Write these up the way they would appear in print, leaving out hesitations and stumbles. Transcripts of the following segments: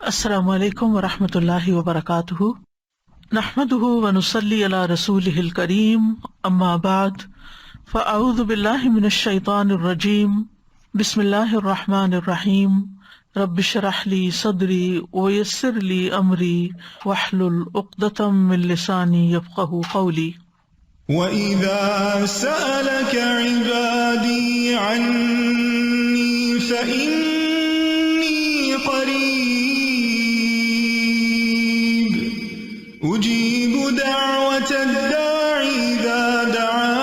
السلام علیکم ورحمۃ اللہ وبرکاتہ، نحمده ونصلی علی رسولہ الکریم، اما بعد فاعوذ باللہ من الشیطان الرجیم، بسم اللہ الرحمن الرحیم، رب اشرح لی صدری ویسر لی امری واحلل عقدۃ من لسانی یفقہوا قولی۔ وَإِذَا سَأَلَكَ عِبَادِي عَنِّي فَإِنِّي قَرِيبٌ أُجِيبُ دَعْوَةَ الدَّاعِ إِذَا دَعَانِ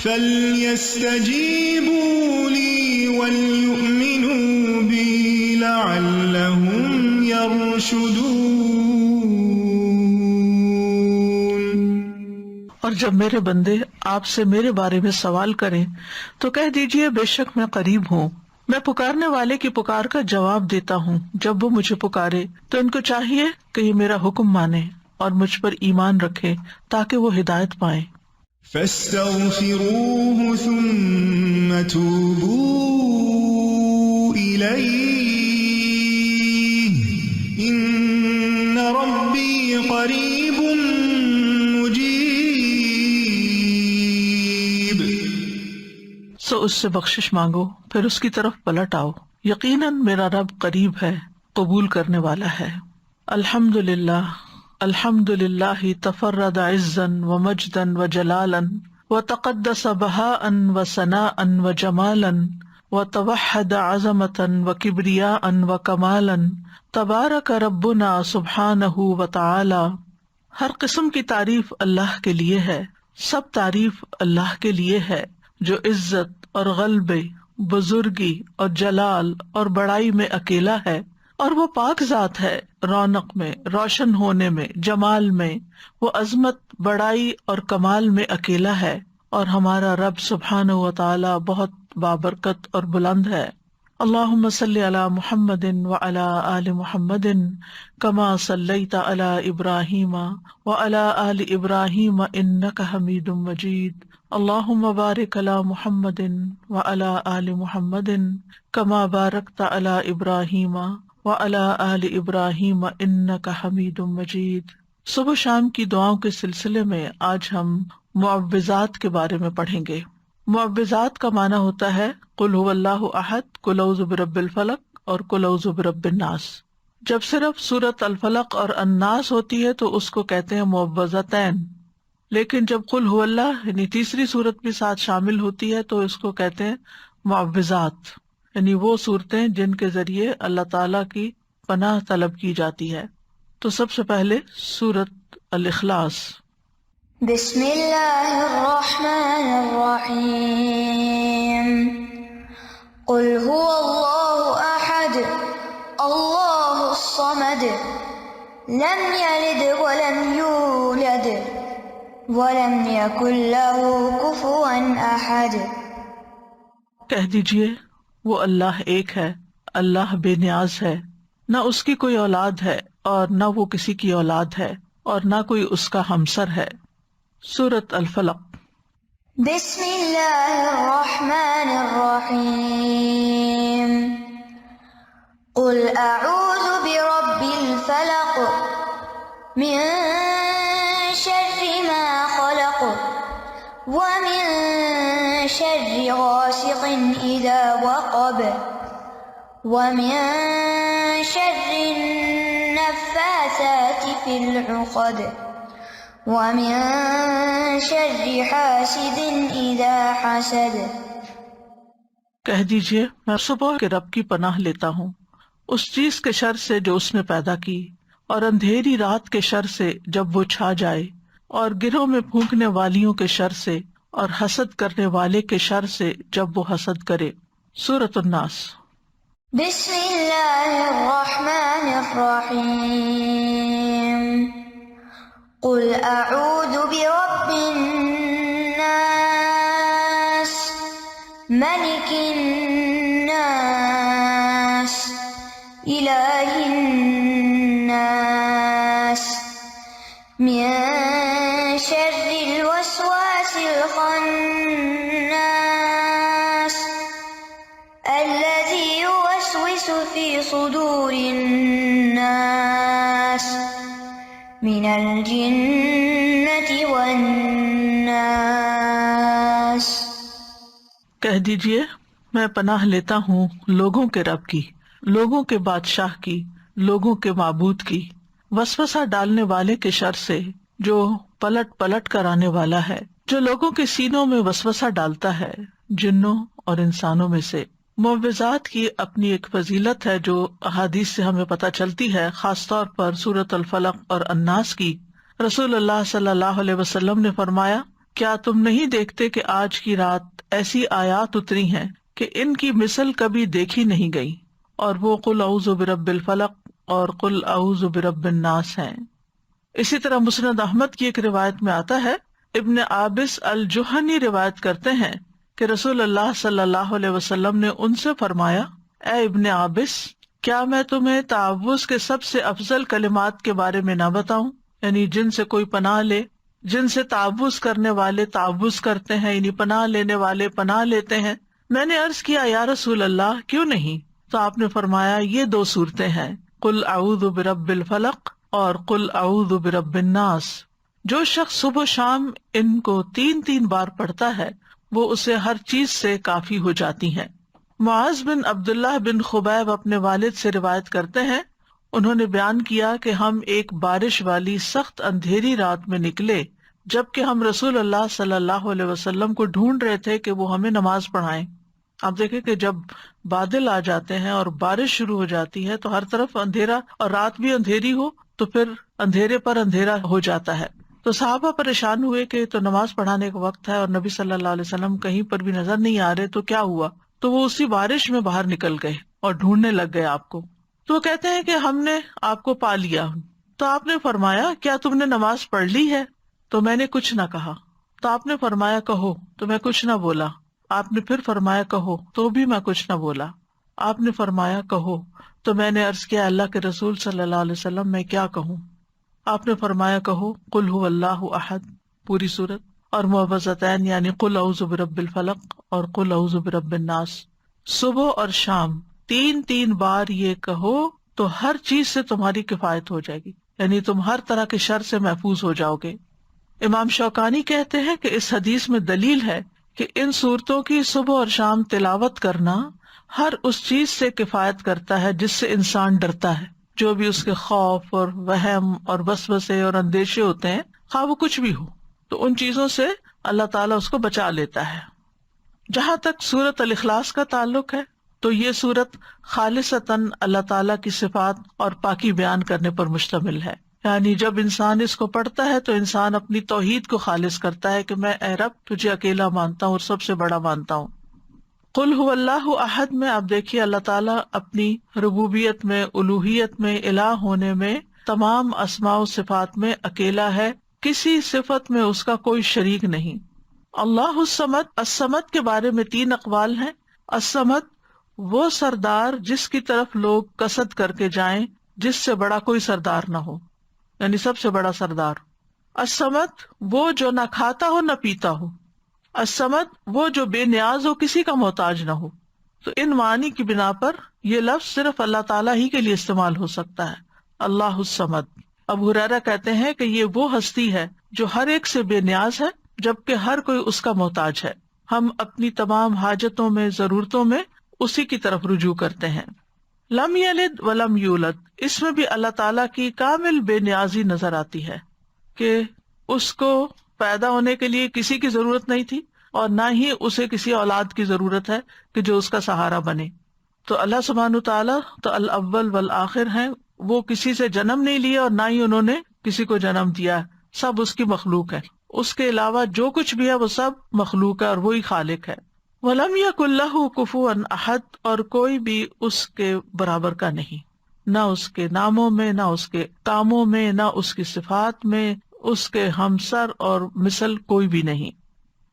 فَلْيَسْتَجِيبُوا لِي وَلْيُؤْمِنُوا بِي لَعَلَّهُمْ يَرْشُدُونَ۔ اور جب میرے بندے آپ سے میرے بارے میں سوال کریں تو کہہ دیجئے بے شک میں قریب ہوں، میں پکارنے والے کی پکار کا جواب دیتا ہوں۔ جب وہ مجھے پکارے تو ان کو چاہیے کہ یہ میرا حکم مانے اور مجھ پر ایمان رکھے تاکہ وہ ہدایت پائیں۔ فَاسْتَغْفِرُوهُ ثُمَّ تُوبُوا إِلَيْهِ إِنَّ رَبِّي قَرِيبٌ مُجِيبٌ۔ سو اس سے بخشش مانگو، پھر اس کی طرف پلٹ آؤ، یقیناً میرا رب قریب ہے، قبول کرنے والا ہے۔ الحمدللہ، الحمدللہ تفرد عزا ومجدا وجلالا وتقدس بہاء وثناء وجمالا وتوحد عظمة وکبریاء وکمالا، تبارک ربنا سبحانہ وتعالی۔ ہر قسم کی تعریف اللہ کے لیے ہے، سب تعریف اللہ کے لیے ہے جو عزت اور غلبے، بزرگی اور جلال اور بڑائی میں اکیلا ہے، اور وہ پاک ذات ہے، رونق میں، روشن ہونے میں، جمال میں، وہ عظمت، بڑائی اور کمال میں اکیلا ہے، اور ہمارا رب سبحانہ و تعالی بہت بابرکت اور بلند ہے۔ اللہم صلی علی محمد وعلی آل محمد کما صلیت علی ابراہیم وعلی آل ابراہیم انک حمید مجید۔ اللہم بارک علی محمد وعلی آل محمد کما بارکت علی ابراہیم وعلی آل ابراہیم انک حمید مجید۔ صبح شام کی دعاؤں کے سلسلے میں آج ہم معوذات کے بارے میں پڑھیں گے۔ معوذات کا معنی ہوتا ہے قل هو اللہ احد، قل اعوذ برب الفلق اور قل اعوذ برب الناس۔ جب صرف سورۃ الفلق اور الناس ہوتی ہے تو اس کو کہتے ہیں معوذتین، لیکن جب قل هو اللہ یعنی تیسری سورت بھی ساتھ شامل ہوتی ہے تو اس کو کہتے ہیں معوذات، یعنی وہ صورتیں جن کے ذریعے اللہ تعالیٰ کی پناہ طلب کی جاتی ہے۔ تو سب سے پہلے سورۃ الاخلاص۔ بسم اللہ الرحمن الرحیم، قل هو اللہ احد اللہ الصمد لم یلد ولم یولد ولم یکن له کفوا احد۔ کہہ دیجئے وہ اللہ ایک ہے، اللہ بے نیاز ہے، نہ اس کی کوئی اولاد ہے اور نہ وہ کسی کی اولاد ہے اور نہ کوئی اس کا ہمسر ہے۔ سورۃ الفلق۔ بسم اللہ الرحمن الرحیم، قل اعوذ برب الفلق من شر ما خلق ومن شر غاسق اذا وقب ومن شر النفاثات في العقد ومن شر حاسد اذا حسد۔ کہہ دیجئے میں صبح کے رب کی پناہ لیتا ہوں اس چیز کے شر سے جو اس نے پیدا کی، اور اندھیری رات کے شر سے جب وہ چھا جائے، اور گرہوں میں پھونکنے والیوں کے شر سے، اور حسد کرنے والے کے شر سے جب وہ حسد کرے۔ سورۃ الناس۔ بسم اللہ الرحمن الرحیم، قل اعوذ برب الناس ملک الناس الہ الناس من شر الوسواس الخناس صدور الناس من الجنة والناس. کہہ دیجئے میں پناہ لیتا ہوں لوگوں کے رب کی، لوگوں کے بادشاہ کی، لوگوں کے معبود کی، وسوسہ ڈالنے والے کے شر سے جو پلٹ پلٹ کر آنے والا ہے، جو لوگوں کے سینوں میں وسوسہ ڈالتا ہے جنوں اور انسانوں میں سے. معوذات کی اپنی ایک فضیلت ہے جو احادیث سے ہمیں پتہ چلتی ہے، خاص طور پر سورۃ الفلق اور الناس کی. رسول اللہ صلی اللہ علیہ وسلم نے فرمایا، کیا تم نہیں دیکھتے کہ آج کی رات ایسی آیات اتری ہیں کہ ان کی مثل کبھی دیکھی نہیں گئی، اور وہ قل اعوذ برب الفلق اور قل اعوذ برب الناس ہیں. اسی طرح مسند احمد کی ایک روایت میں آتا ہے، ابن عابس الجہنی روایت کرتے ہیں کہ رسول اللہ صلی اللہ علیہ وسلم نے ان سے فرمایا، اے ابن عابس، کیا میں تمہیں تعوذ کے سب سے افضل کلمات کے بارے میں نہ بتاؤں، یعنی جن سے کوئی پناہ لے، جن سے تعوذ کرنے والے تعوذ کرتے ہیں، یعنی پناہ لینے والے پناہ لیتے ہیں. میں نے عرض کیا، یا رسول اللہ کیوں نہیں؟ تو آپ نے فرمایا، یہ 2 صورتیں ہیں، قل اعوذ برب الفلق اور قل اعوذ برب الناس. جو شخص صبح و شام ان کو 3 بار پڑھتا ہے وہ اسے ہر چیز سے کافی ہو جاتی ہیں. معاذ بن عبداللہ بن خبیب اپنے والد سے روایت کرتے ہیں، انہوں نے بیان کیا کہ ہم ایک بارش والی سخت اندھیری رات میں نکلے، جبکہ ہم رسول اللہ صلی اللہ علیہ وسلم کو ڈھونڈ رہے تھے کہ وہ ہمیں نماز پڑھائیں. آپ دیکھیں کہ جب بادل آ جاتے ہیں اور بارش شروع ہو جاتی ہے تو ہر طرف اندھیرا، اور رات بھی اندھیری ہو تو پھر اندھیرے پر اندھیرا ہو جاتا ہے. تو صحابہ پریشان ہوئے کہ تو نماز پڑھانے کا وقت ہے اور نبی صلی اللہ علیہ وسلم کہیں پر بھی نظر نہیں آ رہے، تو کیا ہوا؟ تو وہ اسی بارش میں باہر نکل گئے اور ڈھونڈنے لگ گئے آپ کو. تو وہ کہتے ہیں کہ ہم نے آپ کو پا لیا. تو آپ نے فرمایا، کیا تم نے نماز پڑھ لی ہے؟ تو میں نے کچھ نہ کہا. تو آپ نے فرمایا، کہو. تو میں کچھ نہ بولا. آپ نے پھر فرمایا، کہو. تو بھی میں کچھ نہ بولا. آپ نے فرمایا، کہو. تو میں نے عرض کیا، اللہ کے رسول صلی اللہ علیہ وسلم میں کیا کہوں؟ آپ نے فرمایا، کہو قل هو اللہ احد، پوری سورت، اور معوذتین یعنی قل اعوذ برب الفلق اور قل اعوذ برب الناس. صبح اور شام 3 بار یہ کہو تو ہر چیز سے تمہاری کفایت ہو جائے گی، یعنی تم ہر طرح کے شر سے محفوظ ہو جاؤ گے. امام شوکانی کہتے ہیں کہ اس حدیث میں دلیل ہے کہ ان صورتوں کی صبح اور شام تلاوت کرنا ہر اس چیز سے کفایت کرتا ہے جس سے انسان ڈرتا ہے، جو بھی اس کے خوف اور وہم اور وسوسے اور اندیشے ہوتے ہیں، خواہ وہ کچھ بھی ہو، تو ان چیزوں سے اللہ تعالیٰ اس کو بچا لیتا ہے. جہاں تک سورۃ الاخلاص کا تعلق ہے تو یہ سورت خالصتاً اللہ تعالیٰ کی صفات اور پاکی بیان کرنے پر مشتمل ہے. یعنی جب انسان اس کو پڑھتا ہے تو انسان اپنی توحید کو خالص کرتا ہے کہ میں اے رب تجھے اکیلا مانتا ہوں اور سب سے بڑا مانتا ہوں. قل هو اللہ احد میں آپ دیکھیے اللہ تعالیٰ اپنی ربوبیت میں، الوہیت میں، الہ ہونے میں، تمام اسماء و صفات میں اکیلا ہے، کسی صفت میں اس کا کوئی شریک نہیں. اللہ الصمد، الصمد کے بارے میں 3 اقوال ہیں. الصمد وہ سردار جس کی طرف لوگ قصد کر کے جائیں جس سے بڑا کوئی سردار نہ ہو، یعنی سب سے بڑا سردار. الصمد وہ جو نہ کھاتا ہو نہ پیتا ہو. الصمد وہ جو بے نیاز ہو، کسی کا محتاج نہ ہو. تو ان معنی کی بنا پر یہ لفظ صرف اللہ تعالیٰ ہی کے لیے استعمال ہو سکتا ہے، اللہ الصمد. ابو ہریرہ کہتے ہیں کہ یہ وہ ہستی ہے جو ہر ایک سے بے نیاز ہے جبکہ ہر کوئی اس کا محتاج ہے. ہم اپنی تمام حاجتوں میں، ضرورتوں میں اسی کی طرف رجوع کرتے ہیں. لم یلد ولم یولد، اس میں بھی اللہ تعالیٰ کی کامل بے نیازی نظر آتی ہے کہ اس کو پیدا ہونے کے لیے کسی کی ضرورت نہیں تھی اور نہ ہی اسے کسی اولاد کی ضرورت ہے کہ جو اس کا سہارا بنے. تو اللہ سبحانہ تعالیٰ تو الاول والآخر ہیں، وہ کسی سے جنم نہیں لیا اور نہ ہی انہوں نے کسی کو جنم دیا، سب اس کی مخلوق ہے. اس کے علاوہ جو کچھ بھی ہے وہ سب مخلوق ہے اور وہی خالق ہے. وَلَمْ يَكُنْ لَهُ كُفُوًا أَحَدٌ، اور کوئی بھی اس کے برابر کا نہیں، نہ اس کے ناموں میں، نہ اس کے کاموں میں، نہ اس کی صفات میں اس کے ہمسر اور مثل کوئی بھی نہیں،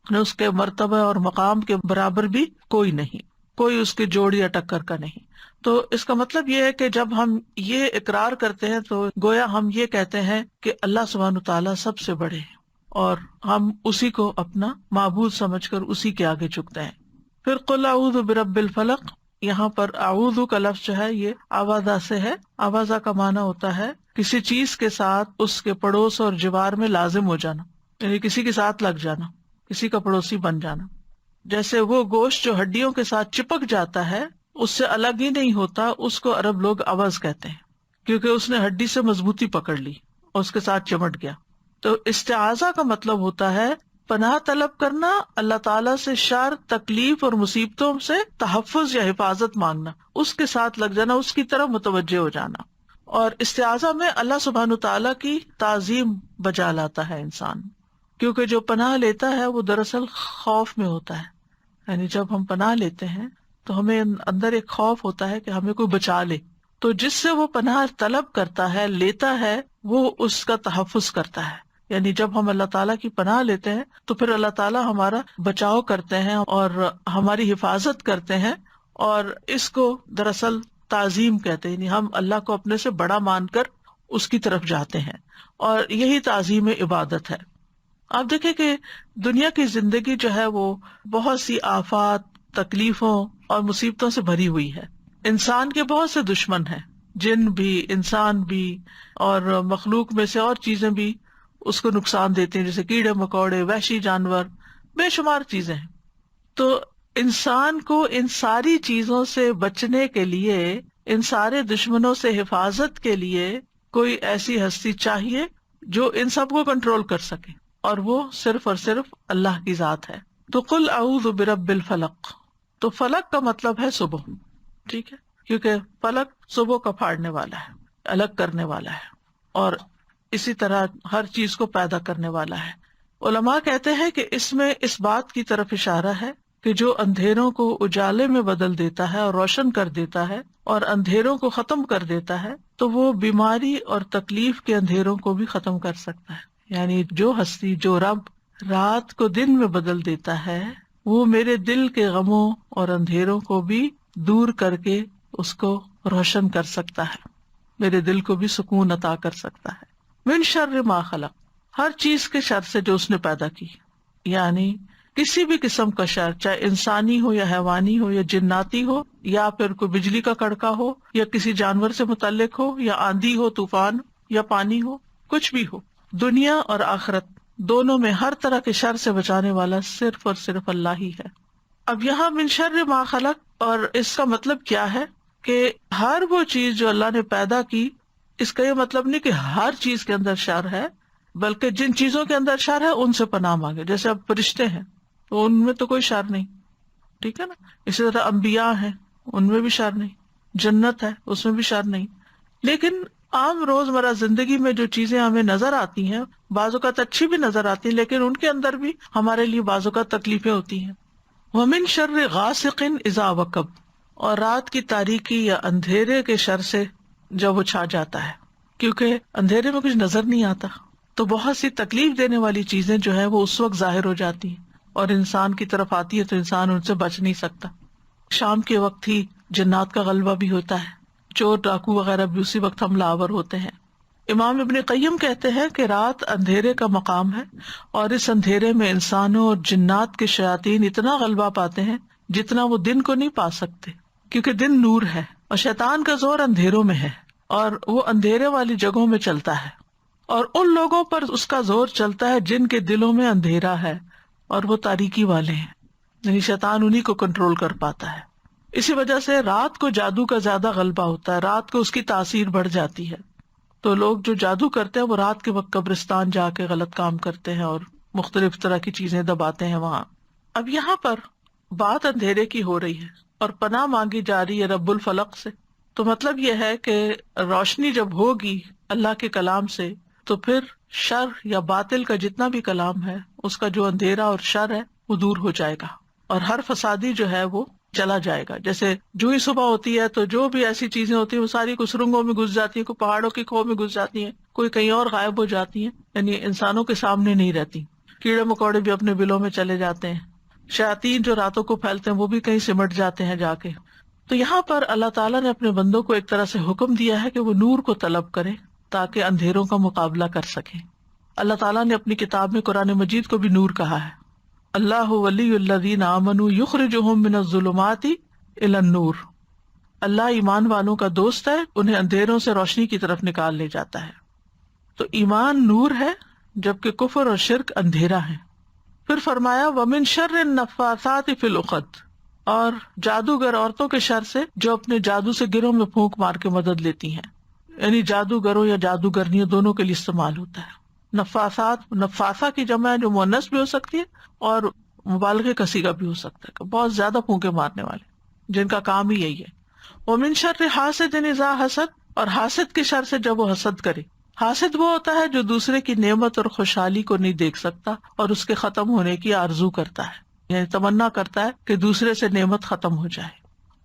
نہ اس کے مرتبہ اور مقام کے برابر بھی کوئی نہیں، کوئی اس کی جوڑ یا ٹکر کا نہیں. تو اس کا مطلب یہ ہے کہ جب ہم یہ اقرار کرتے ہیں تو گویا ہم یہ کہتے ہیں کہ اللہ سبحانہ تعالیٰ سب سے بڑے ہیں اور ہم اسی کو اپنا معبود سمجھ کر اسی کے آگے جھکتے ہیں. پھر قل اعوذ برب الفلق، یہاں پر اعوذ کا لفظ جو ہے یہ آوازہ سے ہے. آوازہ کا معنی ہوتا ہے کسی چیز کے ساتھ اس کے پڑوس اور جوار میں لازم ہو جانا، یعنی کسی کے ساتھ لگ جانا، کسی کا پڑوسی بن جانا. جیسے وہ گوشت جو ہڈیوں کے ساتھ چپک جاتا ہے اس سے الگ ہی نہیں ہوتا، اس کو عرب لوگ عوض کہتے ہیں، کیونکہ اس نے ہڈی سے مضبوطی پکڑ لی اور اس کے ساتھ چمٹ گیا. تو استعاذہ کا مطلب ہوتا ہے پناہ طلب کرنا، اللہ تعالیٰ سے شر، تکلیف اور مصیبتوں سے تحفظ یا حفاظت مانگنا، اس کے ساتھ لگ جانا، اس کی طرف متوجہ ہو جانا. اور استعاذہ میں اللہ سبحانہ تعالیٰ کی تعظیم بجا لاتا ہے انسان، کیونکہ جو پناہ لیتا ہے وہ دراصل خوف میں ہوتا ہے. یعنی جب ہم پناہ لیتے ہیں تو ہمیں اندر ایک خوف ہوتا ہے کہ ہمیں کوئی بچا لے، تو جس سے وہ پناہ طلب کرتا ہے، لیتا ہے، وہ اس کا تحفظ کرتا ہے. یعنی جب ہم اللہ تعالیٰ کی پناہ لیتے ہیں تو پھر اللہ تعالیٰ ہمارا بچاؤ کرتے ہیں اور ہماری حفاظت کرتے ہیں، اور اس کو دراصل تعظیم کہتے ہیں. یعنی ہم اللہ کو اپنے سے بڑا مان کر اس کی طرف جاتے ہیں، اور یہی تعظیم عبادت ہے. آپ دیکھیں کہ دنیا کی زندگی جو ہے وہ بہت سی آفات، تکلیفوں اور مصیبتوں سے بھری ہوئی ہے. انسان کے بہت سے دشمن ہیں، جن بھی، انسان بھی، اور مخلوق میں سے اور چیزیں بھی اس کو نقصان دیتے ہیں، جیسے کیڑے مکوڑے، وحشی جانور، بے شمار چیزیں ہیں. تو انسان کو ان ساری چیزوں سے بچنے کے لیے، ان سارے دشمنوں سے حفاظت کے لیے کوئی ایسی ہستی چاہیے جو ان سب کو کنٹرول کر سکے، اور وہ صرف اور صرف اللہ کی ذات ہے. تو قل اعوذ برب الفلق، تو فلق کا مطلب ہے صبح، ٹھیک ہے، کیونکہ فلق صبح کا پھاڑنے والا ہے، الگ کرنے والا ہے، اور اسی طرح ہر چیز کو پیدا کرنے والا ہے. علماء کہتے ہیں کہ اس میں اس بات کی طرف اشارہ ہے کہ جو اندھیروں کو اجالے میں بدل دیتا ہے اور روشن کر دیتا ہے اور اندھیروں کو ختم کر دیتا ہے، تو وہ بیماری اور تکلیف کے اندھیروں کو بھی ختم کر سکتا ہے. یعنی جو ہستی، جو رب رات کو دن میں بدل دیتا ہے، وہ میرے دل کے غموں اور اندھیروں کو بھی دور کر کے اس کو روشن کر سکتا ہے، میرے دل کو بھی سکون عطا کر سکتا ہے. من شر ما خلق، ہر چیز کے شر سے جو اس نے پیدا کی، یعنی کسی بھی قسم کا شر، چاہے انسانی ہو یا حیوانی ہو یا جناتی ہو، یا پھر کوئی بجلی کا کڑکا ہو، یا کسی جانور سے متعلق ہو، یا آندھی ہو، طوفان، یا پانی ہو، کچھ بھی ہو. دنیا اور آخرت دونوں میں ہر طرح کے شر سے بچانے والا صرف اور صرف اللہ ہی ہے. اب یہاں من شر ما خلق، اور اس کا مطلب کیا ہے کہ ہر وہ چیز جو اللہ نے پیدا کی، اس کا یہ مطلب نہیں کہ ہر چیز کے اندر شر ہے، بلکہ جن چیزوں کے اندر شر ہے ان سے پناہ مانگے. جیسے اب فرشتے ہیں تو ان میں تو کوئی شر نہیں، ٹھیک ہے نا. اسی طرح انبیاء ہیں، ان میں بھی شر نہیں. جنت ہے، اس میں بھی شر نہیں. لیکن عام روزمرہ زندگی میں جو چیزیں ہمیں نظر آتی ہیں، بعض اوقات اچھی بھی نظر آتی ہیں، لیکن ان کے اندر بھی ہمارے لیے بعض اوقات تکلیفیں ہوتی ہیں. وَمِن شَرِّ غَاسِقٍ إِذَا وَقَبَ، اور رات کی تاریکی یا اندھیرے کے شر سے جب وہ چھا جاتا ہے، کیونکہ اندھیرے میں کچھ نظر نہیں آتا، تو بہت سی تکلیف دینے والی چیزیں جو ہے وہ اس وقت ظاہر ہو جاتی ہیں اور انسان کی طرف آتی ہے، تو انسان ان سے بچ نہیں سکتا. شام کے وقت ہی جنات کا غلبہ بھی ہوتا ہے، چور ڈاکو وغیرہ بھی اسی وقت حملہ آور ہوتے ہیں. امام ابن قیم کہتے ہیں کہ رات اندھیرے کا مقام ہے، اور اس اندھیرے میں انسانوں اور جنات کے شیاطین اتنا غلبہ پاتے ہیں جتنا وہ دن کو نہیں پا سکتے، کیونکہ دن نور ہے اور شیطان کا زور اندھیروں میں ہے، اور وہ اندھیرے والی جگہوں میں چلتا ہے، اور ان لوگوں پر اس کا زور چلتا ہے جن کے دلوں میں اندھیرا ہے اور وہ تاریکی والے ہیں. یعنی شیطان انہی کو کنٹرول کر پاتا ہے. اسی وجہ سے رات کو جادو کا زیادہ غلبہ ہوتا ہے، رات کو اس کی تاثیر بڑھ جاتی ہے. تو لوگ جو جادو کرتے ہیں وہ رات کے وقت قبرستان جا کے غلط کام کرتے ہیں اور مختلف طرح کی چیزیں دباتے ہیں وہاں. اب یہاں پر بات اندھیرے کی ہو رہی ہے اور پناہ مانگی جا رہی ہے رب الفلق سے. تو مطلب یہ ہے کہ روشنی جب ہوگی اللہ کے کلام سے، تو پھر شر یا باطل کا جتنا بھی کلام ہے، اس کا جو اندھیرا اور شر ہے وہ دور ہو جائے گا، اور ہر فسادی جو ہے وہ چلا جائے گا. جیسے جو ہی صبح ہوتی ہے تو جو بھی ایسی چیزیں ہوتی ہیں وہ ساری کوئی سرنگوں میں گھس جاتی ہیں، کوئی پہاڑوں کی کھو میں گھس جاتی ہیں، کوئی کہیں اور غائب ہو جاتی ہیں، یعنی انسانوں کے سامنے نہیں رہتی. کیڑے مکوڑے بھی اپنے بلوں میں چلے جاتے ہیں، شیاطین جو راتوں کو پھیلتے ہیں وہ بھی کہیں سمٹ جاتے ہیں جا کے. تو یہاں پر اللہ تعالیٰ نے اپنے بندوں کو ایک طرح سے حکم دیا ہے کہ وہ نور کو طلب کریں تاکہ اندھیروں کا مقابلہ کر سکیں. اللہ تعالیٰ نے اپنی کتاب میں قرآن مجید کو بھی نور کہا ہے. اللہ ولی الذین آمنوا یخرجہم من الظلمات الی النور، اللہ ایمان والوں کا دوست ہے، انہیں اندھیروں سے روشنی کی طرف نکال لے جاتا ہے۔ تو ایمان نور ہے جبکہ کفر اور شرک اندھیرا ہے۔ پھر فرمایا وَمِن شَرِّ النَّفَّاثَاتِ فِي الْعُقَدِ، اور جادوگر عورتوں کے شر سے جو اپنے جادو سے گروں میں پھونک مار کے مدد لیتی ہیں، یعنی جادوگروں یا جادوگرنیوں دونوں کے لیے استعمال ہوتا ہے۔ نفاثات، نفاثہ کی جمع ہے جو مؤنث بھی ہو سکتی ہے اور مبالغے کا صیغہ بھی ہو سکتا ہے، بہت زیادہ پھونکے مارنے والے جن کا کام ہی یہی ہے۔ وَمِن شَرِّ حَاسِدٍ إِذَا حَسَدَ، اور حاسد کے شر سے جب وہ حسد کرے۔ حاسد وہ ہوتا ہے جو دوسرے کی نعمت اور خوشحالی کو نہیں دیکھ سکتا اور اس کے ختم ہونے کی آرزو کرتا ہے، یعنی تمنا کرتا ہے کہ دوسرے سے نعمت ختم ہو جائے۔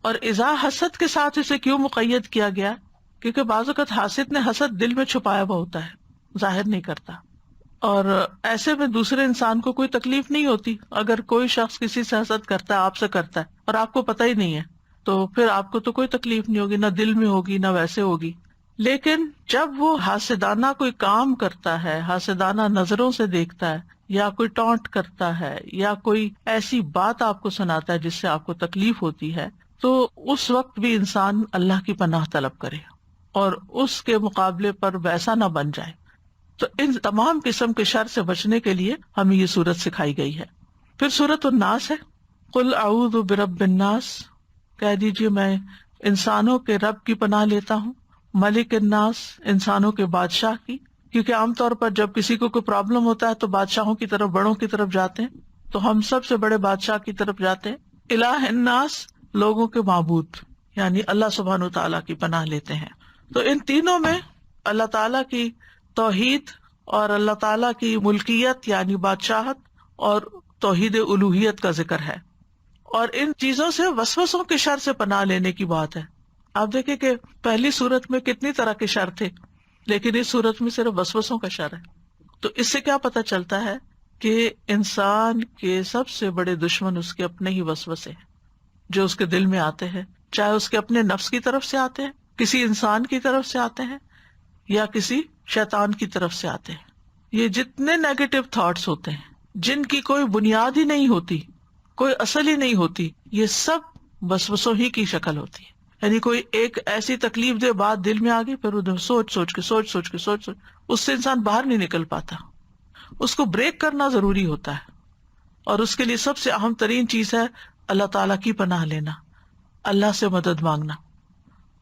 اور اذا حسد کے ساتھ اسے کیوں مقید کیا گیا؟ کیونکہ بعض اوقات حاسد نے حسد دل میں چھپایا ہوا ہوتا ہے، ظاہر نہیں کرتا، اور ایسے میں دوسرے انسان کو کوئی تکلیف نہیں ہوتی۔ اگر کوئی شخص کسی سے حسد کرتا ہے، آپ سے کرتا ہے اور آپ کو پتہ ہی نہیں ہے، تو پھر آپ کو تو کوئی تکلیف نہیں ہوگی، نہ دل میں ہوگی نہ ویسے ہوگی۔ لیکن جب وہ حاسدانہ کوئی کام کرتا ہے، حاسدانہ نظروں سے دیکھتا ہے، یا کوئی ٹونٹ کرتا ہے، یا کوئی ایسی بات آپ کو سناتا ہے جس سے آپ کو تکلیف ہوتی ہے، تو اس وقت بھی انسان اللہ کی پناہ طلب کرے اور اس کے مقابلے پر ویسا نہ بن جائے۔ تو ان تمام قسم کے شر سے بچنے کے لیے ہمیں یہ سورت سکھائی گئی ہے۔ پھر سورت الناس ہے، قل اعوذ برب الناس، کہہ دیجیے میں انسانوں کے رب کی پناہ لیتا ہوں، ملک الناس، انسانوں کے بادشاہ کی، کیونکہ عام طور پر جب کسی کو کوئی پرابلم ہوتا ہے تو بادشاہوں کی طرف، بڑوں کی طرف جاتے ہیں، تو ہم سب سے بڑے بادشاہ کی طرف جاتے ہیں۔ الہ الناس، لوگوں کے معبود، یعنی اللہ سبحانہ تعالیٰ کی پناہ لیتے ہیں۔ تو ان تینوں میں اللہ تعالیٰ کی توحید اور اللہ تعالیٰ کی ملکیت یعنی بادشاہت اور توحید الوہیت کا ذکر ہے، اور ان چیزوں سے وسوسوں کے شر سے پناہ لینے کی بات ہے۔ آپ دیکھیں کہ پہلی صورت میں کتنی طرح کے شر تھے، لیکن اس صورت میں صرف وسوسوں کا شر ہے۔ تو اس سے کیا پتہ چلتا ہے کہ انسان کے سب سے بڑے دشمن اس کے اپنے ہی وسوسے ہیں جو اس کے دل میں آتے ہیں، چاہے اس کے اپنے نفس کی طرف سے آتے ہیں، کسی انسان کی طرف سے آتے ہیں، یا کسی شیطان کی طرف سے آتے ہیں۔ یہ جتنے نیگیٹو تھاٹس ہوتے ہیں جن کی کوئی بنیاد ہی نہیں ہوتی، کوئی اصل ہی نہیں ہوتی، یہ سب وسوسوں ہی کی شکل ہوتی ہے۔ یعنی کوئی ایک ایسی تکلیف دہ بات دل میں آ گئی، پھر ادھر سوچ سوچ کے اس سے انسان باہر نہیں نکل پاتا۔ اس کو بریک کرنا ضروری ہوتا ہے، اور اس کے لیے سب سے اہم ترین چیز ہے اللہ تعالیٰ کی پناہ لینا، اللہ سے مدد مانگنا۔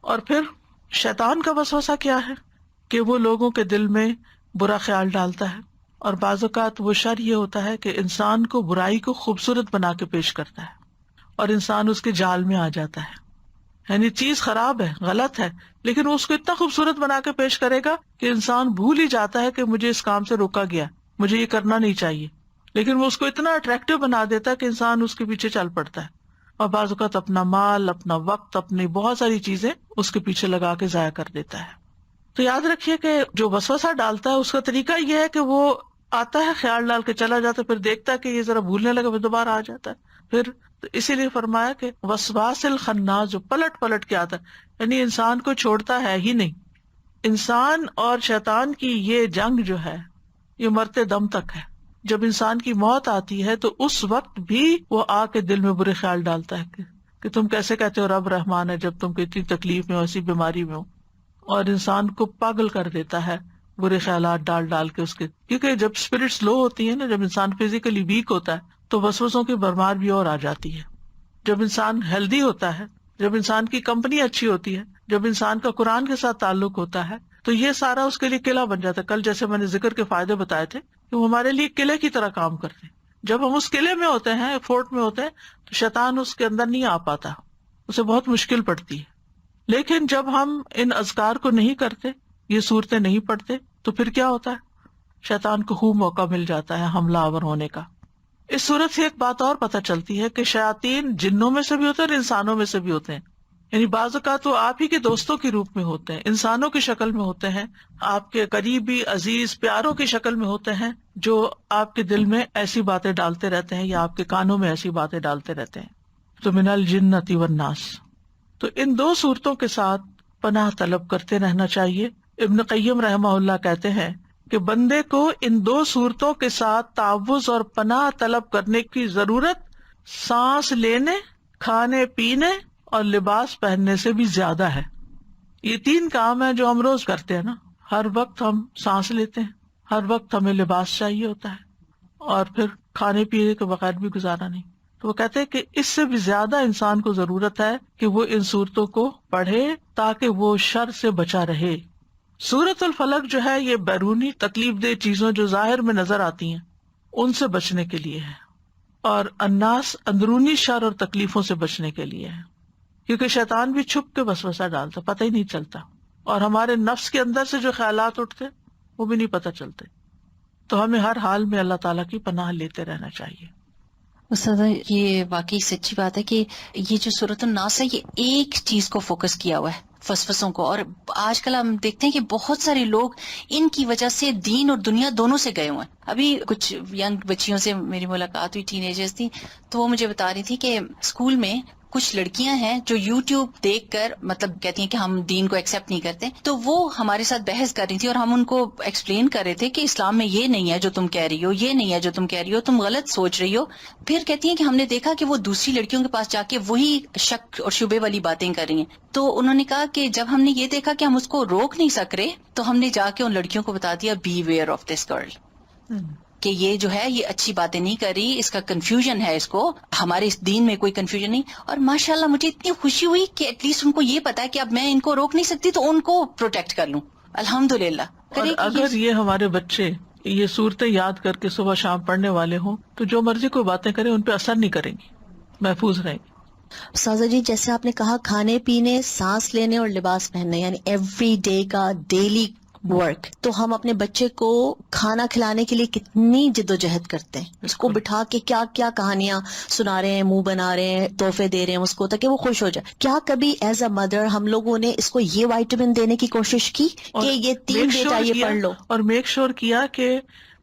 اور پھر شیطان کا وسوسہ کیا ہے کہ وہ لوگوں کے دل میں برا خیال ڈالتا ہے، اور بعض اوقات وہ شر یہ ہوتا ہے کہ انسان کو برائی کو خوبصورت بنا کے پیش کرتا ہے اور انسان اس کے جال میں آ جاتا ہے۔ یعنی چیز خراب ہے، غلط ہے، لیکن وہ اس کو اتنا خوبصورت بنا کے پیش کرے گا کہ انسان بھول ہی جاتا ہے کہ مجھے اس کام سے روکا گیا، مجھے یہ کرنا نہیں چاہیے، لیکن وہ اس کو اتنا اٹریکٹیو بنا دیتا ہے کہ انسان اس کے پیچھے چل پڑتا ہے، اور بعض اوقات اپنا مال، اپنا وقت، اپنی بہت ساری چیزیں اس کے پیچھے لگا کے ضائع کر دیتا ہے۔ تو یاد رکھیے کہ جو وسوسہ ڈالتا ہے اس کا طریقہ یہ ہے کہ وہ آتا ہے، خیال ڈال کے چلا جاتا ہے، پھر دیکھتا ہے کہ یہ ذرا بھولنے لگا، پھر دوبارہ آ جاتا ہے، پھر تو اسی لیے فرمایا کہ وسواس الخناس، جو پلٹ پلٹ کے آتا ہے، یعنی انسان کو چھوڑتا ہے ہی نہیں۔ انسان اور شیطان کی یہ جنگ جو ہے یہ مرتے دم تک ہے۔ جب انسان کی موت آتی ہے تو اس وقت بھی وہ آ کے دل میں برے خیال ڈالتا ہے کہ تم کیسے کہتے ہو رب رحمان ہے جب تم کو اتنی تکلیف میں ہو، ایسی بیماری میں ہو، اور انسان کو پاگل کر دیتا ہے برے خیالات ڈال ڈال کے اس کے، کیونکہ جب اسپرٹس لو ہوتی ہے نا، جب انسان فزیکلی ویک ہوتا ہے تو وسوسوں کی بھرمار بھی اور آ جاتی ہے۔ جب انسان ہیلدی ہوتا ہے، جب انسان کی کمپنی اچھی ہوتی ہے، جب انسان کا قرآن کے ساتھ تعلق ہوتا ہے، تو یہ سارا اس کے لیے قلعہ بن جاتا ہے۔ کل جیسے میں نے ذکر کے فائدے بتائے تھے کہ وہ ہمارے لیے قلعے کی طرح کام کرتے ہیں۔ جب ہم اس قلعے میں ہوتے ہیں، فورٹ میں ہوتے ہیں، تو شیطان اس کے اندر نہیں آ پاتا، اسے بہت مشکل پڑتی ہے۔ لیکن جب ہم ان اذکار کو نہیں کرتے، یہ صورتیں نہیں پڑھتے، تو پھر کیا ہوتا ہے؟ شیطان کو خوب موقع مل جاتا ہے حملہ آور ہونے کا۔ اس صورت سے ایک بات اور پتہ چلتی ہے کہ شیاطین جنوں میں سے بھی ہوتے ہیں اور انسانوں میں سے بھی ہوتے ہیں۔ یعنی بعض اوقات وہ آپ ہی کے دوستوں کے روپ میں ہوتے ہیں، انسانوں کی شکل میں ہوتے ہیں، آپ کے قریبی عزیز پیاروں کی شکل میں ہوتے ہیں، جو آپ کے دل میں ایسی باتیں ڈالتے رہتے ہیں یا آپ کے کانوں میں ایسی باتیں ڈالتے رہتے ہیں۔ تو من الجنۃ والناس، تو ان دو صورتوں کے ساتھ پناہ طلب کرتے رہنا چاہیے۔ ابن قیم رحمہ اللہ کہتے ہیں کہ بندے کو ان دو صورتوں کے ساتھ تعوذ اور پناہ طلب کرنے کی ضرورت سانس لینے، کھانے پینے اور لباس پہننے سے بھی زیادہ ہے. یہ 3 کام ہیں جو ہم روز کرتے ہیں نا. ہر وقت ہم سانس لیتے ہیں, ہر وقت ہمیں لباس چاہیے ہوتا ہے, اور پھر کھانے پینے کے بغیر بھی گزارا نہیں. تو وہ کہتے ہیں کہ اس سے بھی زیادہ انسان کو ضرورت ہے کہ وہ ان صورتوں کو پڑھے تاکہ وہ شر سے بچا رہے. سورۃ الفلق جو ہے یہ بیرونی تکلیف دہ چیزوں جو ظاہر میں نظر آتی ہیں ان سے بچنے کے لیے ہے, اور الناس اندرونی شر اور تکلیفوں سے بچنے کے لیے ہے, کیونکہ شیطان بھی چھپ کے وسوسہ ڈالتا, پتہ ہی نہیں چلتا, اور ہمارے نفس کے اندر سے جو خیالات اٹھتے وہ بھی نہیں پتہ چلتے. تو ہمیں ہر حال میں اللہ تعالیٰ کی پناہ لیتے رہنا چاہیے. استاذہ یہ واقعی سچی بات ہے کہ یہ جو سورۃ الناس ہے یہ ایک چیز کو فوکس کیا ہوا ہے, فسفسوں کو. اور آج کل ہم دیکھتے ہیں کہ بہت سارے لوگ ان کی وجہ سے دین اور دنیا دونوں سے گئے ہوئے ہیں. ابھی کچھ ینگ بچیوں سے میری ملاقات ہوئی, ٹین ایجرز تھی, تو وہ مجھے بتا رہی تھی کہ اسکول میں کچھ لڑکیاں ہیں جو یوٹیوب دیکھ کر مطلب کہتی ہیں کہ ہم دین کو ایکسیپٹ نہیں کرتے, تو وہ ہمارے ساتھ بحث کر رہی تھی اور ہم ان کو ایکسپلین کر رہے تھے کہ اسلام میں یہ نہیں ہے جو تم کہہ رہی ہو, یہ نہیں ہے جو تم کہہ رہی ہو, تم غلط سوچ رہی ہو. پھر کہتی ہیں کہ ہم نے دیکھا کہ وہ دوسری لڑکیوں کے پاس جا کے وہی شک اور شبے والی باتیں کر رہی ہیں. تو انہوں نے کہا کہ جب ہم نے یہ دیکھا کہ ہم اس کو روک نہیں سک رہے تو ہم نے جا کے ان لڑکیوں کو بتا دیا beware of this girl, کہ یہ جو ہے یہ اچھی باتیں نہیں کر رہی, اس کا کنفیوژن ہے, اس کو ہمارے اس دین میں کوئی کنفیوژن نہیں. اور ماشاءاللہ مجھے اتنی خوشی ہوئی کہ ایٹ لیسٹ ان کو یہ پتا ہے کہ اب میں ان کو روک نہیں سکتی تو ان کو پروٹیکٹ کر لوں. الحمدللہ. اور اگر یہ ہمارے بچے یہ صورتیں یاد کر کے صبح شام پڑھنے والے ہوں تو جو مرضی کوئی باتیں کریں ان پہ اثر نہیں کریں گی, محفوظ رہیں گے. استاذہ جی جیسے آپ نے کہا کھانے پینے, سانس لینے اور لباس پہننے, یعنی ایوری ڈے کا ڈیلی ورک, تو ہم اپنے بچے کو کھانا کھلانے کے لیے کتنی جد و جہد کرتے ہیں, اس کو بٹھا کے کیا کیا کہانیاں سنا رہے ہیں, منہ بنا رہے ہیں, تحفے دے رہے ہیں اس کو تاکہ وہ خوش ہو جائے. کیا کبھی ایز اے مدر ہم لوگوں نے اس کو یہ وائٹامن دینے کی کوشش کی کہ یہ 3 بیٹا یہ پڑھ لو, اور میک شور کیا کہ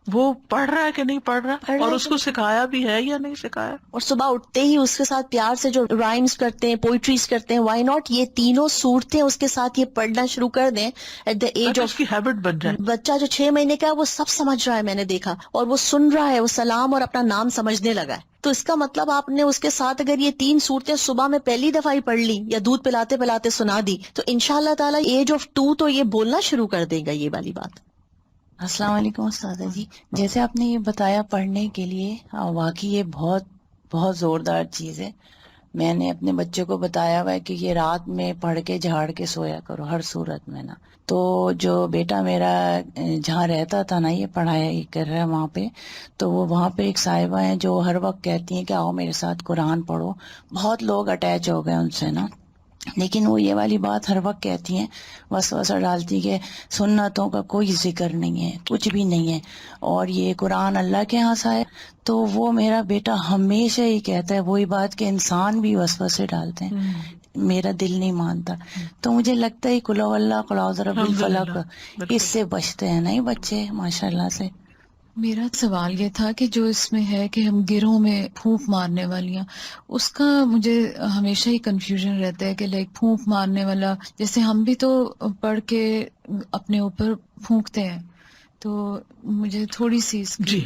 وہ پڑھ رہا ہے کہ نہیں پڑھ رہا, اور اس کو سکھایا بھی ہے یا نہیں سکھایا, اور صبح اٹھتے ہی اس کے ساتھ پیار سے جو رائمز کرتے ہیں, پوئٹریز کرتے ہیں, وائی ناٹ یہ تینوں صورتیں اس کے ساتھ یہ پڑھنا شروع کر دیں ایٹ دا ایج اس کی ہیبٹ بن جائے. بچہ جو 6 مہینے کا ہے وہ سب سمجھ رہا ہے, میں نے دیکھا, اور وہ سن رہا ہے, وہ سلام اور اپنا نام سمجھنے لگا ہے. تو اس کا مطلب آپ نے اس کے ساتھ اگر یہ 3 صورتیں صبح میں پہلی دفعہ ہی پڑھ لی یا دودھ پلاتے پلاتے سنا دی تو انشاءاللہ تعالیٰ ایج آف 2 تو یہ بولنا شروع کر دے گا یہ والی بات. السلام علیکم استاذہ جی. جیسے آپ نے یہ بتایا پڑھنے کے لیے, واقعی یہ بہت بہت زوردار چیز ہے. میں نے اپنے بچے کو بتایا ہوا ہے کہ یہ رات میں پڑھ کے جھاڑ کے سویا کرو ہر صورت میں نا. تو جو بیٹا میرا جہاں رہتا تھا نا, یہ پڑھائی کر رہا ہے وہاں پہ, تو وہ وہاں پہ ایک صاحبہ ہیں جو ہر وقت کہتی ہیں کہ آؤ میرے ساتھ قرآن پڑھو. بہت لوگ اٹیچ ہو گئے ان سے نا, لیکن وہ یہ والی بات ہر وقت کہتی ہیں, وسوسہ ڈالتی کہ سنتوں کا کوئی ذکر نہیں ہے, کچھ بھی نہیں ہے, اور یہ قرآن اللہ کے ہاں سے ہے. تو وہ میرا بیٹا ہمیشہ ہی کہتا ہے وہی بات کہ انسان بھی وسوسے ڈالتے ہیں, میرا دل نہیں مانتا. تو مجھے لگتا ہے قل اللہ قل اعوذ برب الفلق, اس سے بچتے ہیں نہیں بچے ماشاء اللہ سے. میرا سوال یہ تھا کہ جو اس میں ہے کہ ہم گروہ میں پھونک مارنے والیاں, اس کا مجھے ہمیشہ ہی کنفیوژن رہتا ہے کہ لائک پھونک مارنے والا, جیسے ہم بھی تو پڑھ کے اپنے اوپر پھونکتے ہیں, تو مجھے تھوڑی سی جی,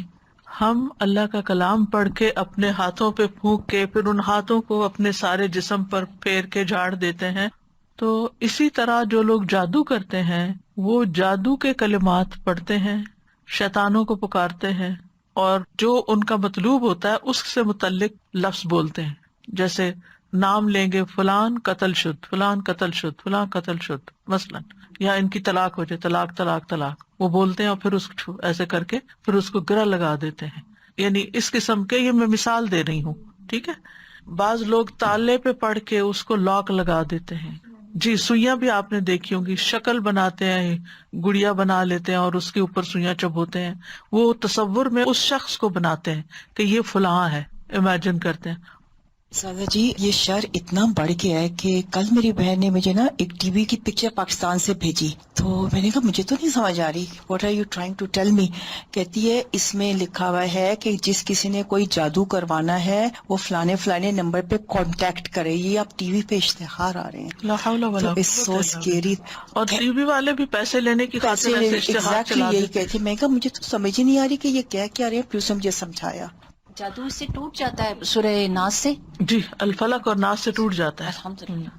ہم اللہ کا کلام پڑھ کے اپنے ہاتھوں پہ پھونک کے پھر ان ہاتھوں کو اپنے سارے جسم پر پھیر کے جھاڑ دیتے ہیں. تو اسی طرح جو لوگ جادو کرتے ہیں وہ جادو کے کلمات پڑھتے ہیں, شیطانوں کو پکارتے ہیں, اور جو ان کا مطلوب ہوتا ہے اس سے متعلق لفظ بولتے ہیں. جیسے نام لیں گے فلان قتل شد, فلان قتل شد, فلان قتل شد مثلا, یا ان کی طلاق ہو جائے, طلاق طلاق طلاق, وہ بولتے ہیں اور پھر اس کو ایسے کر کے پھر اس کو گرہ لگا دیتے ہیں. یعنی اس قسم کے, یہ میں مثال دے رہی ہوں, ٹھیک ہے. بعض لوگ تالے پہ پڑھ کے اس کو لاک لگا دیتے ہیں. جی, سوئیاں بھی آپ نے دیکھی ہوں گی, شکل بناتے ہیں, گڑیا بنا لیتے ہیں اور اس کے اوپر سوئیاں چبوتے ہیں. وہ تصور میں اس شخص کو بناتے ہیں کہ یہ فلاں ہے, امیجن کرتے ہیں. سادہ جی, یہ شر اتنا بڑھ گیا ہے کہ کل میری بہن نے مجھے نا ایک ٹی وی کی پکچر پاکستان سے بھیجی, تو میں نے کہا مجھے تو نہیں سمجھ آ رہی, what are you trying to tell me. کہتی ہے اس میں لکھا ہوا ہے کہ جس کسی نے کوئی جادو کروانا ہے وہ فلانے فلانے نمبر پہ کانٹیکٹ کرے. یہ اب ٹی وی پہ اشتہار آ رہے ہیں, لا حول ولا قوت سو اسکیری. اور ٹی وی والے بھی پیسے لینے کی خاطر ایسے اشتہار چلا یہی دیتے ہیں. کہتی. میں کہا مجھے تو سمجھ ہی نہیں آ رہی کہ یہ کیا رہے ہیں, پھر سے مجھے سمجھایا. جادو اس سے ٹوٹ جاتا ہے سورہ ناس سے. جی الفلق اور ناس سے ٹوٹ جاتا ہے. الحمدللہ.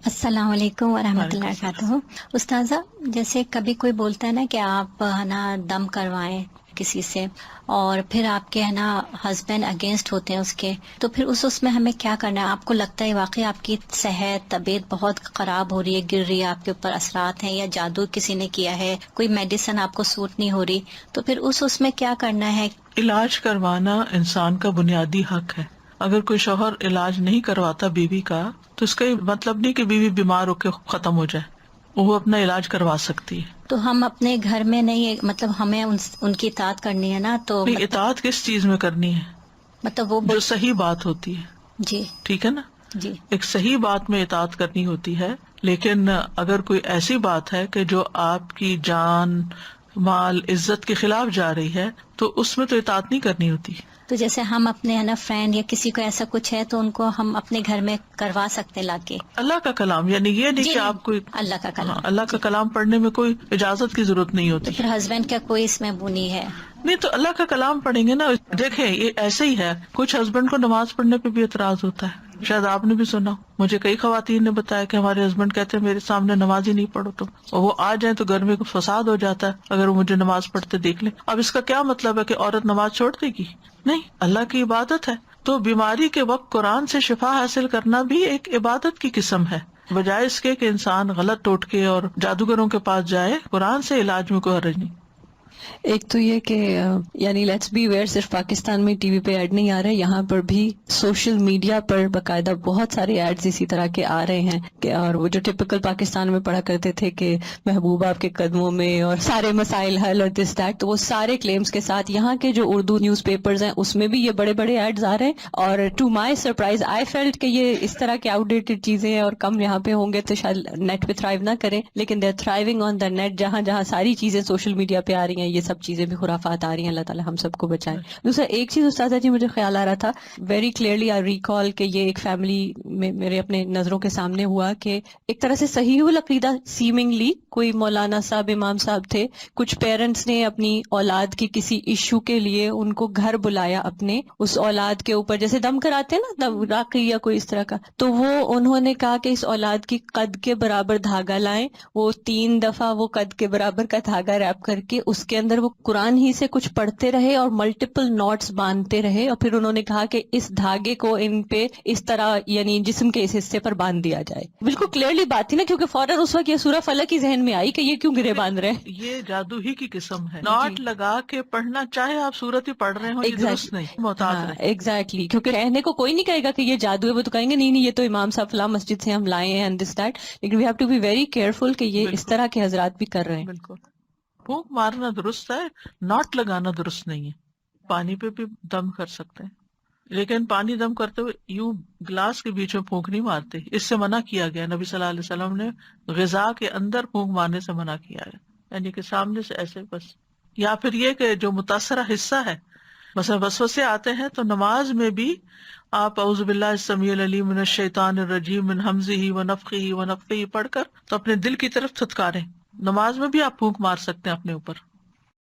السلام علیکم ورحمۃ اللہ وبرکاتہ. استاذہ جیسے کبھی کوئی بولتا ہے نا کہ آپ ہے نا دم کروائیں کسی سے اور پھر آپ کے ہے نا ہسبینڈ اگینسٹ ہوتے ہیں اس کے، تو پھر اس میں ہمیں کیا کرنا ہے؟ آپ کو لگتا ہے واقعی آپ کی صحت طبیعت بہت خراب ہو رہی ہے، گر رہی ہے، آپ کے اوپر اثرات ہیں یا جادو کسی نے کیا ہے، کوئی میڈیسن آپ کو سوٹ نہیں ہو رہی، تو پھر اس میں کیا کرنا ہے؟ علاج کروانا انسان کا بنیادی حق ہے. اگر کوئی شوہر علاج نہیں کرواتا بیوی کا تو اس کا یہ مطلب نہیں کہ بیوی بیمار ہو کے ختم ہو جائے، وہ اپنا علاج کروا سکتی ہے. تو ہم اپنے گھر میں نہیں، مطلب ہمیں ان کی اطاعت کرنی ہے نا، تو نہیں، اطاعت کس چیز میں کرنی ہے؟ مطلب وہ جو صحیح بات ہوتی ہے. جی ٹھیک ہے نا، جی ایک صحیح بات میں اطاعت کرنی ہوتی ہے. لیکن اگر کوئی ایسی بات ہے کہ جو آپ کی جان مال عزت کے خلاف جا رہی ہے تو اس میں تو اطاعت نہیں کرنی ہوتی. تو جیسے ہم اپنے ہے نا فرینڈ یا کسی کو ایسا کچھ ہے تو ان کو ہم اپنے گھر میں کروا سکتے لا کے. اللہ کا کلام یعنی یہ نہیں جی کہ آپ کوئی اللہ کا کلام. اللہ کا کلام پڑھنے میں کوئی اجازت کی ضرورت نہیں ہوتی. تو پھر ہسبینڈ کا کوئی اس میں وہ نہیں ہے؟ نہیں تو اللہ کا کلام پڑھیں گے نا. دیکھیں یہ ایسے ہی ہے، کچھ ہسبینڈ کو نماز پڑھنے پہ بھی اعتراض ہوتا ہے. شاید آپ نے بھی سنا، مجھے کئی خواتین نے بتایا کہ ہمارے ہسبینڈ کہتے ہیں میرے سامنے نماز ہی نہیں پڑھو تم، اور وہ آ جائیں تو گھر میں فساد ہو جاتا ہے اگر وہ مجھے نماز پڑھتے دیکھ لیں. اب اس کا کیا مطلب ہے کہ عورت نماز چھوڑ دے گی؟ نہیں، اللہ کی عبادت ہے. تو بیماری کے وقت قرآن سے شفا حاصل کرنا بھی ایک عبادت کی قسم ہے، بجائے اس کے کہ انسان غلط ٹوٹکے اور جادوگروں کے پاس جائے. قرآن سے علاج میں کوئی حرج نہیں. ایک تو یہ کہ یعنی لیٹس بی ویئر صرف پاکستان میں ٹی وی پہ ایڈ نہیں آ رہے، یہاں پر بھی سوشل میڈیا پر باقاعدہ بہت سارے ایڈز اسی طرح کے آ رہے ہیں کہ اور وہ جو ٹپکل پاکستان میں پڑھا کرتے تھے کہ محبوب آپ کے قدموں میں اور سارے مسائل حل اور دس دیٹ، تو وہ سارے کلیمز کے ساتھ یہاں کے جو اردو نیوز پیپرز ہیں اس میں بھی یہ بڑے بڑے ایڈز آ رہے ہیں. اور to my surprise I felt کہ یہ اس طرح کے آؤٹ ڈیٹڈ چیزیں ہیں اور کم یہاں پہ ہوں گے تو شاید نیٹ پہ تھرائیو نہ کریں، لیکن they are thriving on the net. جہاں جہاں ساری چیزیں سوشل میڈیا پہ آ رہی ہیں یہ سب چیزیں بھی خرافات آ رہی ہیں. اللہ تعالیٰ ہم سب کو بچائے. دوسرا ایک چیز استاذہ جی مجھے خیال آ رہا تھا، ویری کلیئرلی آئی ریکال کہ یہ ایک فیملی میں میرے اپنے نظروں کے سامنے ہوا کہ ایک طرح سے صحیح العقیدہ سیمنگلی کوئی مولانا صاحب امام صاحب تھے، کچھ پیرنٹس نے اپنی اولاد کی کسی ایشو کے لیے ان کو گھر بلایا اپنے، اس اولاد کے اوپر جیسے دم کراتے ہیں نا راقی یا کوئی اس طرح کا، تو وہ انہوں نے کہا کہ اس اولاد کی قد کے برابر دھاگا لائیں. وہ 3 دفعہ وہ قد کے برابر کا دھاگا ریپ کر کے اس کے اندر وہ قرآن ہی سے کچھ پڑھتے رہے اور ملٹیپل نوٹس باندھتے رہے، اور پھر انہوں نے کہا کہ اس دھاگے کو ان پہ اس طرح یعنی جسم کے اس حصے پر باندھ دیا جائے. بالکل کلیئرلی بات تھی نا، کیونکہ فوراً اس وقت یہ سورہ فلق ہی ذہن میں آئی کہ یہ کیوں گرے باندھ رہے ہیں. یہ جادو ہی کی قسم ہے. ناٹ لگا کے پڑھنا، چاہے آپ سورت ہی پڑھ رہے ہوں، یہ درست نہیں، محتاط رہیں. ایگزیکٹلی، کیونکہ کہنے کو کوئی نہیں کہے گا کہ یہ جادو ہے، وہ تو کہیں گے نہیں یہ تو امام صاحب فلاں مسجد سے ہم لائے ہیں اینڈ دس دیٹ. لیکن we have to be very careful کہ یہ اس طرح کے حضرات بھی کر رہے ہیں. بالکل. پھونک مارنا درست ہے، ناٹ لگانا درست نہیں ہے. پانی پہ بھی دم کر سکتے ہیں، لیکن پانی دم کرتے ہوئے یوں گلاس کے بیچ میں پھونک نہیں مارتے. اس سے منع کیا گیا. نبی صلی اللہ علیہ وسلم نے غذا کے اندر پھونک مارنے سے منع کیا ہے، یعنی کہ سامنے سے ایسے بس. یا پھر یہ کہ جو متاثرہ حصہ ہے، مثلا وسوسے آتے ہیں تو نماز میں بھی آپ اعوذ باللہ السمیع العلیم من الشیطان الرجیم من ہمزہ ونفخہ ونفثہ پڑھ کر تو اپنے دل کی طرف تھتکاریں. نماز میں بھی آپ پھونک مار سکتے ہیں اپنے اوپر.